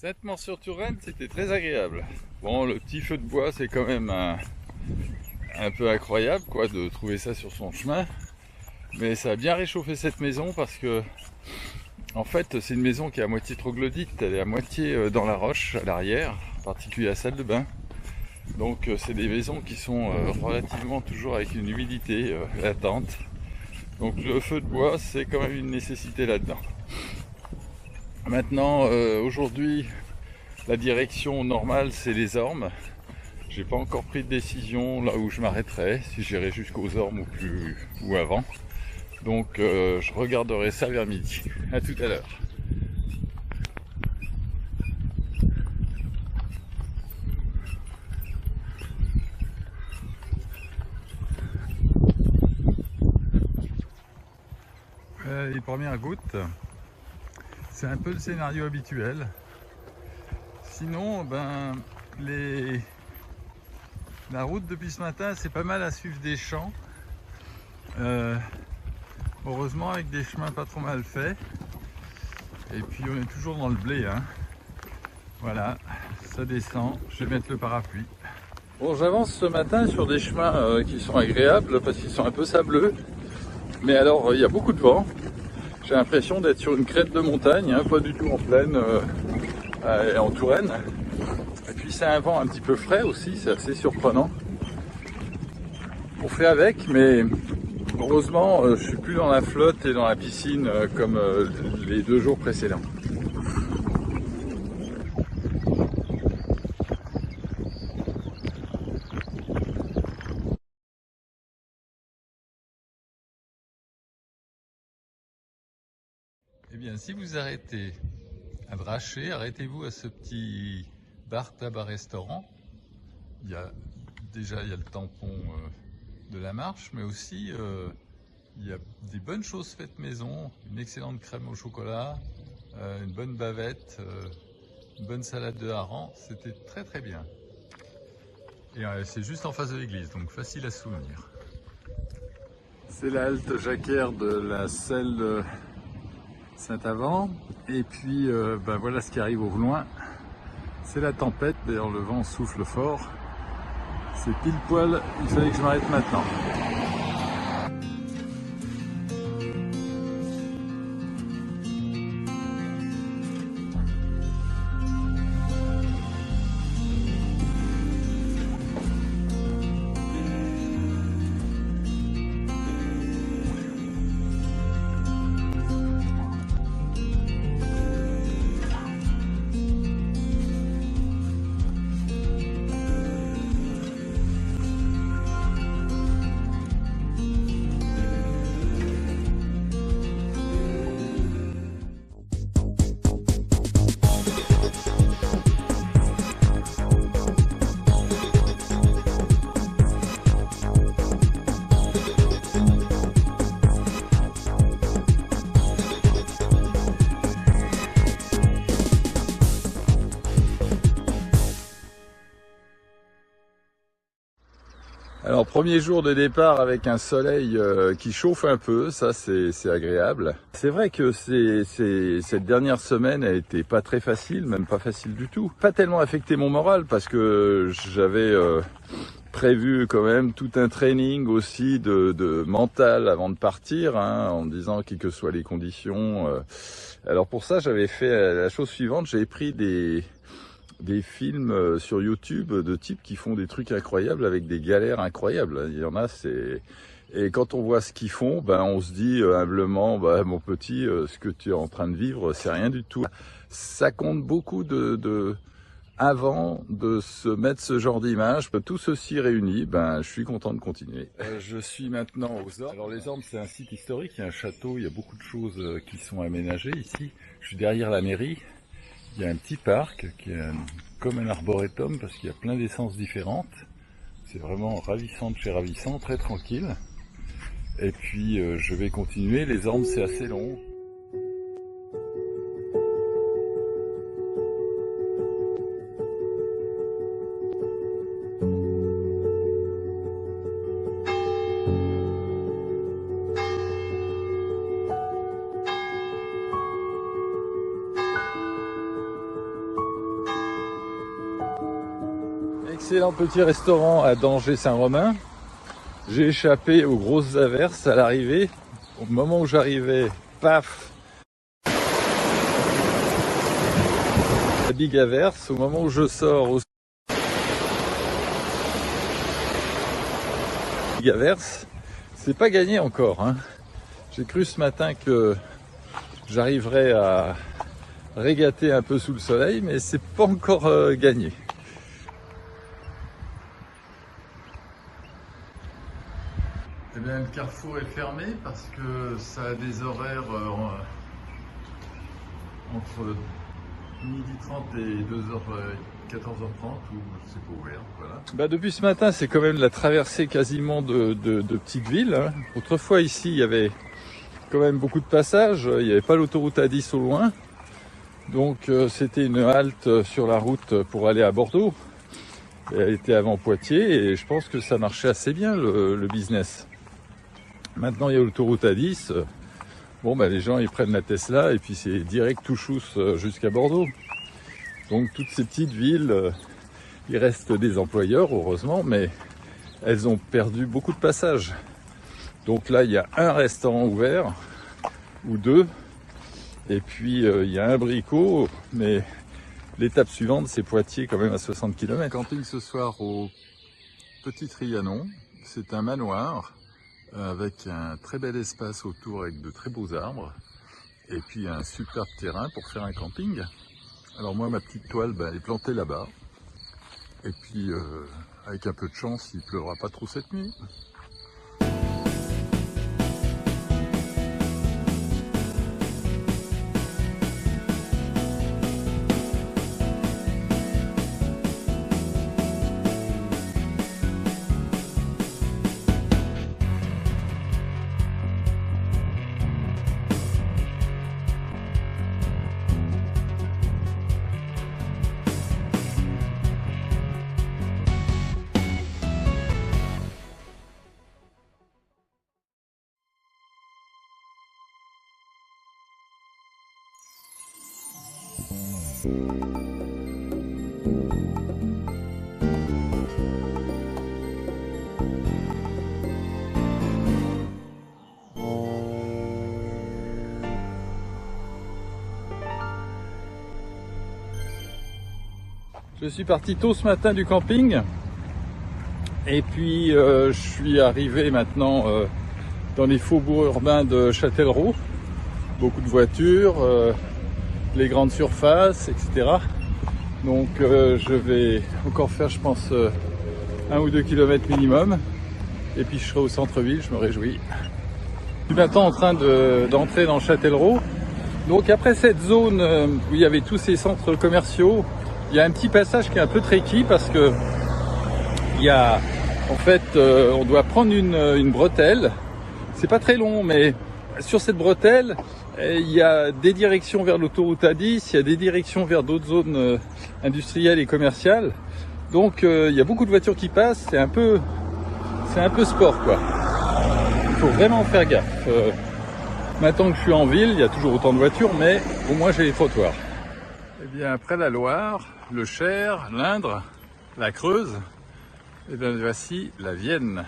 Sainte-Maure-sur-Touraine, c'était très agréable. Bon, le petit feu de bois, c'est quand même un peu incroyable, quoi, de trouver ça sur son chemin. Mais ça a bien réchauffé cette maison parce que, en fait, c'est une maison qui est à moitié troglodyte. Elle est à moitié dans la roche, à l'arrière, en particulier la salle de bain. Donc, c'est des maisons qui sont relativement toujours avec une humidité latente. Donc, le feu de bois, c'est quand même une nécessité là-dedans. Maintenant, aujourd'hui, la direction normale, c'est les Ormes. J'ai pas encore pris de décision là où je m'arrêterai, si j'irai jusqu'aux Ormes ou avant. Donc je regarderai ça vers midi. À tout à l'heure. Les premières gouttes, c'est un peu le scénario habituel. Sinon, la route depuis ce matin, c'est pas mal à suivre des champs. Heureusement avec des chemins pas trop mal faits. Et puis on est toujours dans le blé, hein. Voilà, ça descend, je vais mettre le parapluie. Bon, j'avance ce matin sur des chemins qui sont agréables parce qu'ils sont un peu sableux. Mais alors, il y a beaucoup de vent. J'ai l'impression d'être sur une crête de montagne, hein, pas du tout en plaine, en Touraine. Et puis c'est un vent un petit peu frais aussi, c'est assez surprenant. On fait avec, mais heureusement, je suis plus dans la flotte et dans la piscine comme les 2 jours précédents. Eh bien, si vous arrêtez à Draché, arrêtez-vous à ce petit bar tabac restaurant. Il y a le tampon de la marche, mais aussi il y a des bonnes choses faites maison, une excellente crème au chocolat, une bonne bavette, une bonne salade de hareng. C'était très très bien. Et c'est juste en face de l'église, donc facile à se souvenir. C'est la halte jacquère de la selle Saint-Avant. Et puis voilà ce qui arrive au loin. C'est la tempête, d'ailleurs le vent souffle fort. C'est pile poil, il fallait que je m'arrête maintenant. Alors premier jour de départ avec un soleil qui chauffe un peu, ça c'est agréable. C'est vrai que cette dernière semaine a été pas très facile, même pas facile du tout. Pas tellement affecté mon moral parce que j'avais prévu quand même tout un training aussi de mental avant de partir, hein, en me disant quelles que soient les conditions. Alors pour ça j'avais fait la chose suivante, j'avais pris des films sur YouTube de types qui font des trucs incroyables avec des galères incroyables. Il y en a, et quand on voit ce qu'ils font, on se dit humblement, mon petit, ce que tu es en train de vivre, c'est rien du tout. Ça compte beaucoup avant de se mettre ce genre d'image. Tout ceci réuni, je suis content de continuer. Je suis maintenant aux Ormes. Alors les Ormes, c'est un site historique, il y a un château, il y a beaucoup de choses qui sont aménagées ici. Je suis derrière la mairie. Il y a un petit parc qui est comme un arboretum parce qu'il y a plein d'essences différentes. C'est vraiment ravissant de chez ravissant, très tranquille. Et puis je vais continuer, les Ormes c'est assez long. excellent petit restaurant à Danger-Saint-Romain. J'ai échappé aux grosses averses à l'arrivée. Au moment où j'arrivais, paf, la big averse. Au moment où je sors aussi, big averse. C'est pas gagné encore, hein. J'ai cru ce matin que j'arriverais à régater un peu sous le soleil, mais c'est pas encore gagné. Eh bien, le carrefour est fermé parce que ça a des horaires entre 12h30 et 14h30 où c'est pas ouvert. Voilà. Depuis ce matin, c'est quand même la traversée quasiment de petites villes, hein. Autrefois, ici, il y avait quand même beaucoup de passages. Il n'y avait pas l'autoroute A10 au loin. Donc, c'était une halte sur la route pour aller à Bordeaux. Et elle était avant Poitiers et je pense que ça marchait assez bien le business. Maintenant, il y a l'autoroute A10. Les gens, ils prennent la Tesla et puis c'est direct tout chousse jusqu'à Bordeaux. Donc, toutes ces petites villes, il reste des employeurs, heureusement, mais elles ont perdu beaucoup de passages. Donc là, il y a un restaurant ouvert, ou deux, et puis il y a un bricot, mais l'étape suivante, c'est Poitiers, quand même à 60 km. Camping ce soir au Petit Trianon. C'est un manoir avec un très bel espace autour avec de très beaux arbres et puis un superbe terrain pour faire un camping. Alors moi, ma petite toile est plantée là-bas et puis avec un peu de chance, il pleuvra pas trop cette nuit. Je suis parti tôt ce matin du camping et puis je suis arrivé maintenant dans les faubourgs urbains de Châtellerault. Beaucoup de voitures, les grandes surfaces, etc. Donc je vais encore faire, je pense, 1 ou 2 kilomètres minimum. Et puis je serai au centre-ville, je me réjouis. Je suis maintenant en train d'entrer dans Châtellerault. Donc après cette zone où il y avait tous ces centres commerciaux, il y a un petit passage qui est un peu tricky parce que il y a, en fait, on doit prendre une bretelle. C'est pas très long, mais sur cette bretelle, il y a des directions vers l'autoroute A10, il y a des directions vers d'autres zones industrielles et commerciales. Donc il y a beaucoup de voitures qui passent, c'est un peu sport, quoi. Il faut vraiment faire gaffe. Maintenant que je suis en ville, il y a toujours autant de voitures, mais au moins j'ai les trottoirs. Eh bien, après la Loire, le Cher, l'Indre, la Creuse, eh bien voici la Vienne.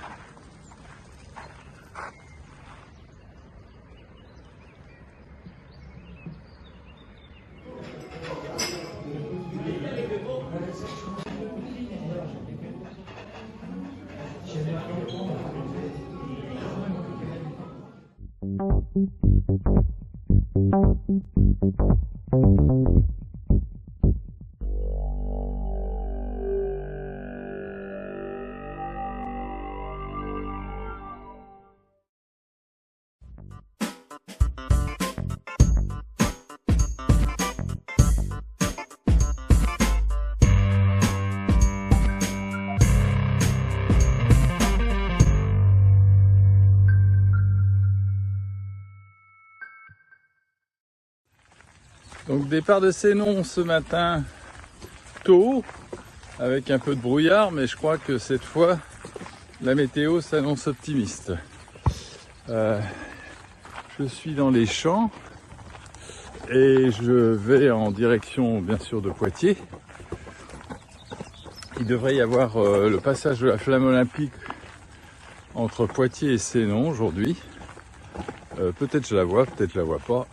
Donc départ de Sénon ce matin tôt, avec un peu de brouillard, mais je crois que cette fois la météo s'annonce optimiste. Je suis dans les champs et je vais en direction bien sûr de Poitiers. Il devrait y avoir le passage de la flamme olympique entre Poitiers et Sénon aujourd'hui. Peut-être je la vois, peut-être je la vois pas.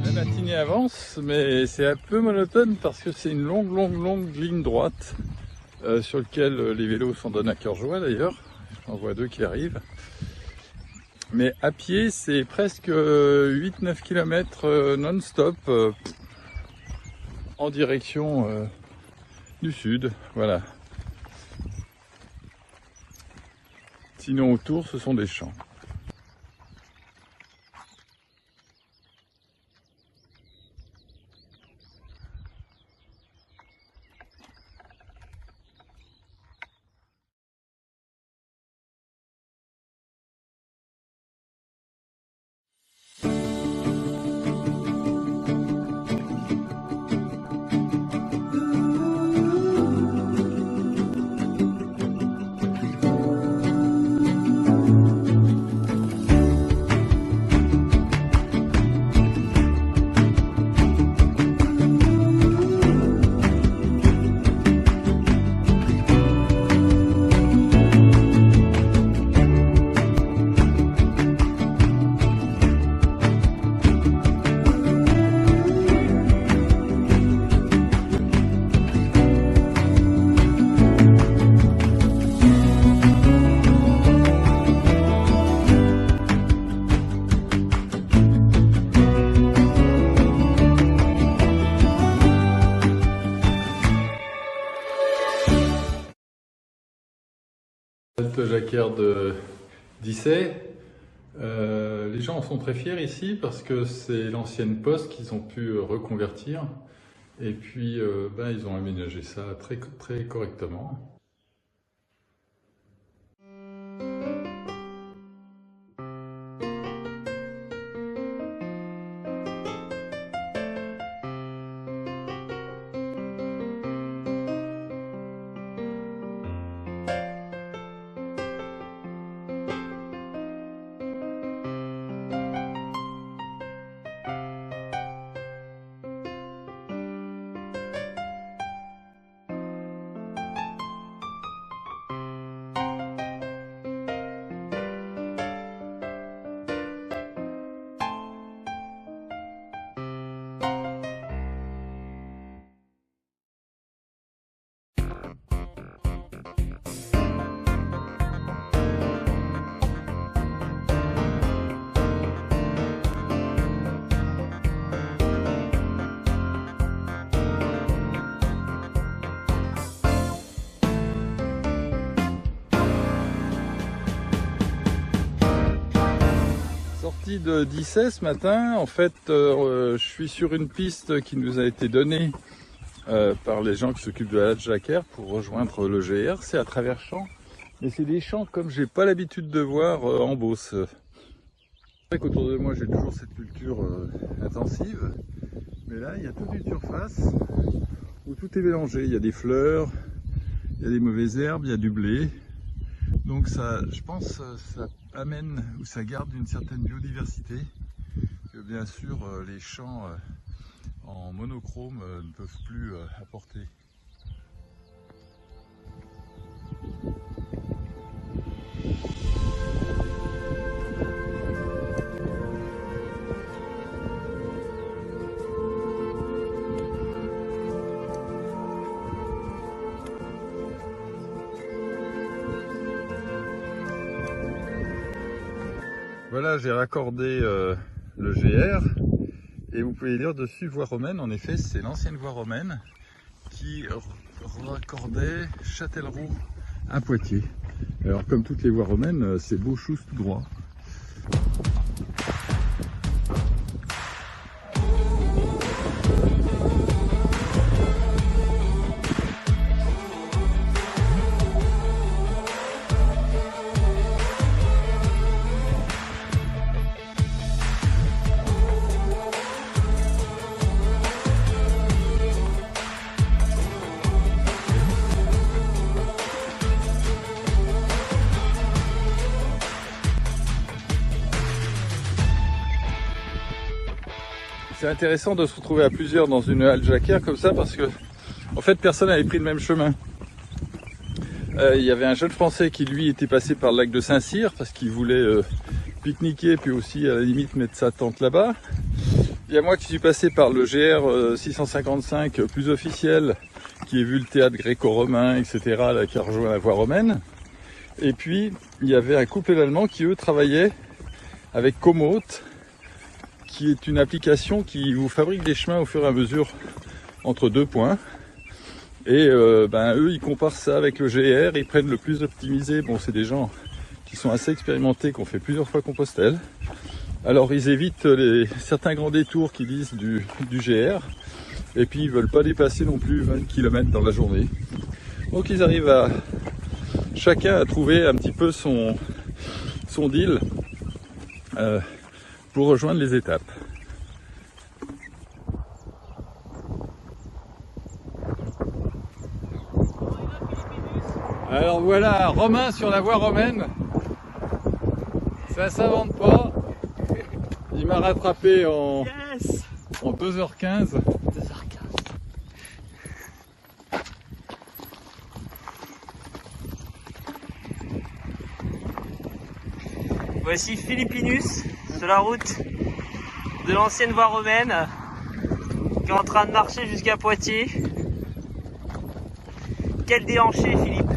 La matinée avance, mais c'est un peu monotone parce que c'est une longue ligne droite sur laquelle les vélos s'en donnent à cœur joie d'ailleurs. J'en vois deux qui arrivent. Mais à pied, c'est presque 8-9 km non-stop en direction du sud. Voilà. Sinon autour, ce sont des champs. Jacquard de Dissay. Les gens en sont très fiers ici parce que c'est l'ancienne poste qu'ils ont pu reconvertir et puis ils ont aménagé ça très correctement. Sortie de Dissay ce matin, en fait je suis sur une piste qui nous a été donnée par les gens qui s'occupent de la Jacquard pour rejoindre le GR. C'est à travers champs, mais c'est des champs comme j'ai pas l'habitude de voir en Beauce. C'est vrai qu'autour de moi j'ai toujours cette culture intensive, mais là il y a toute une surface où tout est mélangé. Il y a des fleurs, il y a des mauvaises herbes, il y a du blé. Donc ça, je pense, ça amène ou ça garde une certaine biodiversité que bien sûr les champs en monochrome ne peuvent plus apporter. Voilà, j'ai raccordé le GR Et vous pouvez lire dessus voie romaine. En effet, c'est l'ancienne voie romaine qui raccordait Châtellerault à Poitiers. Alors comme toutes les voies romaines, c'est beau chousse tout droit. C'est intéressant de se retrouver à plusieurs dans une halle jacquère comme ça parce que en fait personne n'avait pris le même chemin. Il y avait un jeune Français qui lui était passé par le lac de Saint-Cyr parce qu'il voulait pique-niquer puis aussi à la limite mettre sa tente là-bas. Il y a moi qui suis passé par le GR 655 plus officiel qui a vu le théâtre gréco-romain etc. Là, qui a rejoint la voie romaine. Et puis il y avait un couple allemand qui eux travaillaient avec Komoot, qui est une application qui vous fabrique des chemins au fur et à mesure entre deux points. Et eux, ils comparent ça avec le GR, ils prennent le plus optimisé. Bon, c'est des gens qui sont assez expérimentés, qui ont fait plusieurs fois Compostelle. Alors, ils évitent certains grands détours qu'ils disent du GR. Et puis, ils veulent pas dépasser non plus 20 km dans la journée. Donc, ils arrivent à chacun à trouver un petit peu son deal. Pour rejoindre les étapes. Alors voilà, Romain sur la voie romaine. Ça s'invente pas. Il m'a rattrapé en 2h15. 2h15. Voici Philippinus sur la route de l'ancienne voie romaine qui est en train de marcher jusqu'à Poitiers. Quel déhanché, Philippe!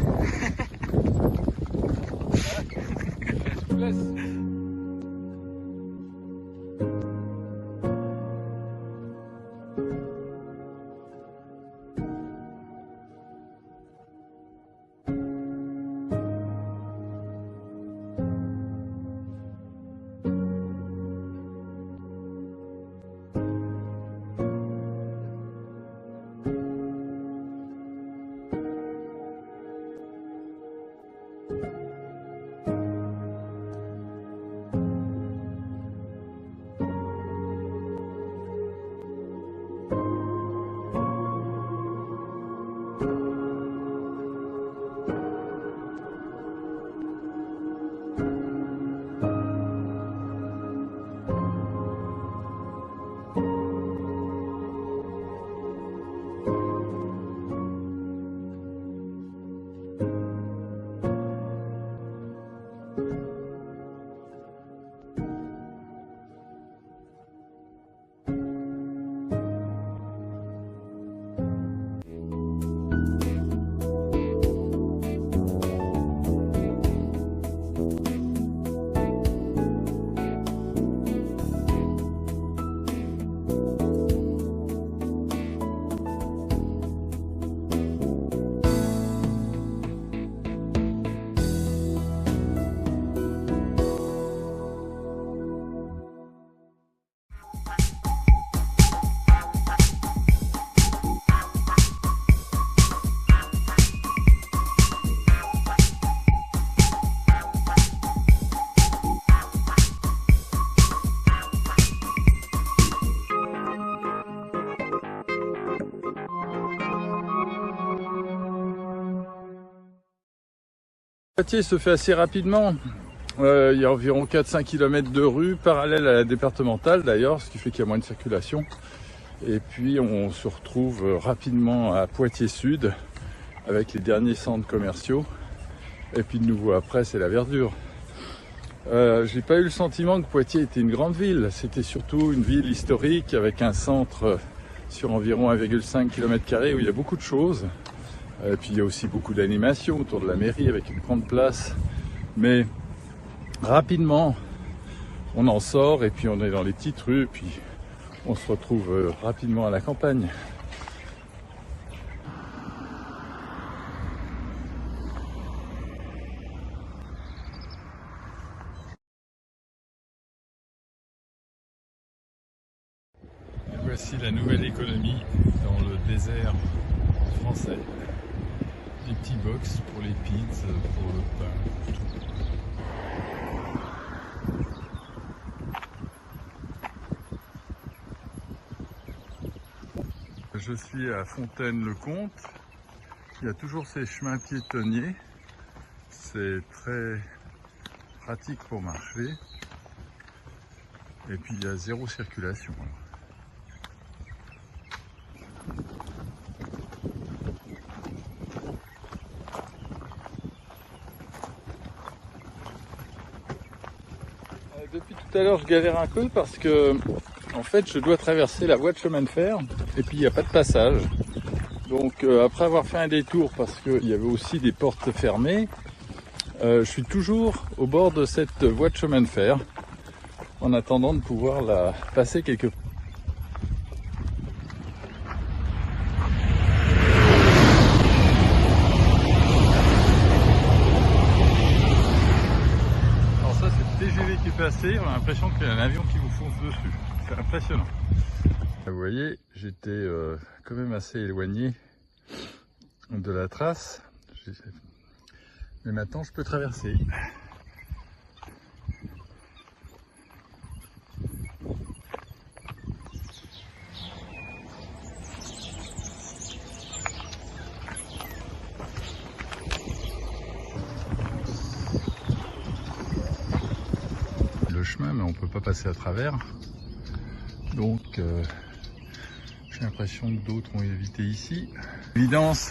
Poitiers se fait assez rapidement. Il y a environ 4-5 km de rue parallèle à la départementale d'ailleurs, ce qui fait qu'il y a moins de circulation. Et puis on se retrouve rapidement à Poitiers Sud avec les derniers centres commerciaux. Et puis de nouveau après c'est la verdure. J'ai pas eu le sentiment que Poitiers était une grande ville. C'était surtout une ville historique avec un centre sur environ 1,5 km² où il y a beaucoup de choses. Et puis il y a aussi beaucoup d'animation autour de la mairie avec une grande place. Mais rapidement, on en sort et puis on est dans les petites rues. Puis On se retrouve rapidement à la campagne. Et voici la nouvelle économie dans le désert français. Des petits box pour les pizzas, pour le pain, tout. Je suis à Fontaine-le-Comte. Il y a toujours ces chemins piétonniers. C'est très pratique pour marcher. Et puis il y a zéro circulation. Depuis tout à l'heure, je galère un peu parce que en fait, je dois traverser la voie de chemin de fer et puis il n'y a pas de passage. Donc après avoir fait un détour parce qu'il y avait aussi des portes fermées, je suis toujours au bord de cette voie de chemin de fer en attendant de pouvoir la passer quelque part. Alors ça, c'est le TGV qui est passé, on a l'impression qu'il y a un avion qui vous fonce dessus. C'est impressionnant. Vous voyez, j'étais quand même assez éloigné de la trace. Mais maintenant, je peux traverser. Le chemin, mais on ne peut pas passer à travers. Donc, j'ai l'impression que d'autres ont évité ici. Évidence,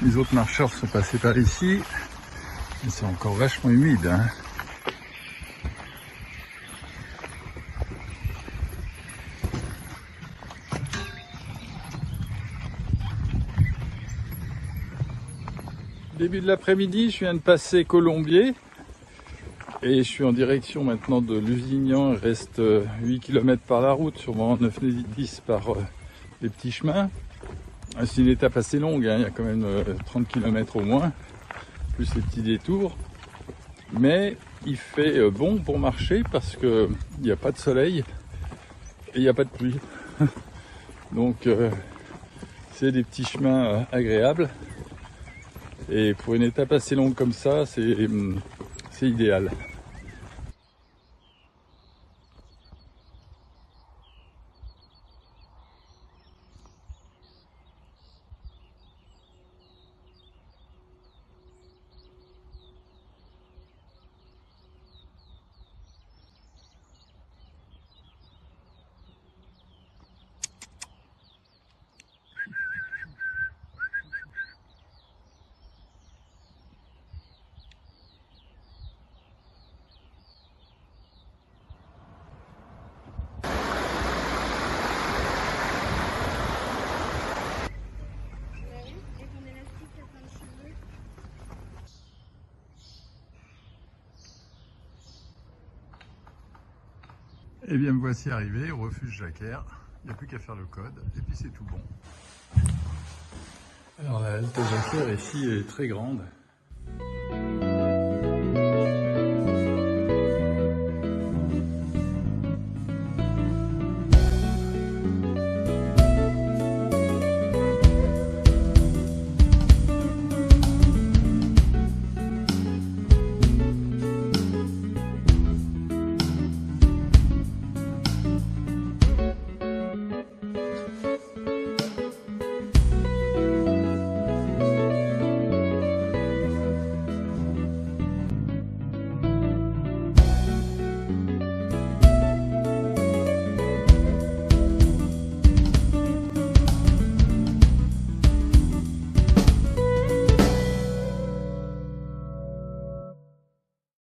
les autres marcheurs sont passés par ici. Mais c'est encore vachement humide, hein. Début de l'après-midi, je viens de passer Colombier. Et je suis en direction maintenant de Lusignan. Il reste 8 km par la route, sûrement 9-10 par les petits chemins. C'est une étape assez longue, hein. Il y a quand même 30 km au moins, plus les petits détours. Mais il fait bon pour marcher parce qu'il n'y a pas de soleil et il n'y a pas de pluie. Donc c'est des petits chemins agréables. Et pour une étape assez longue comme ça, c'est idéal. Et bien me voici arrivé au refuge Jacquer. Il n'y a plus qu'à faire le code et puis c'est tout bon. Alors la halte Jacquer ici est très grande.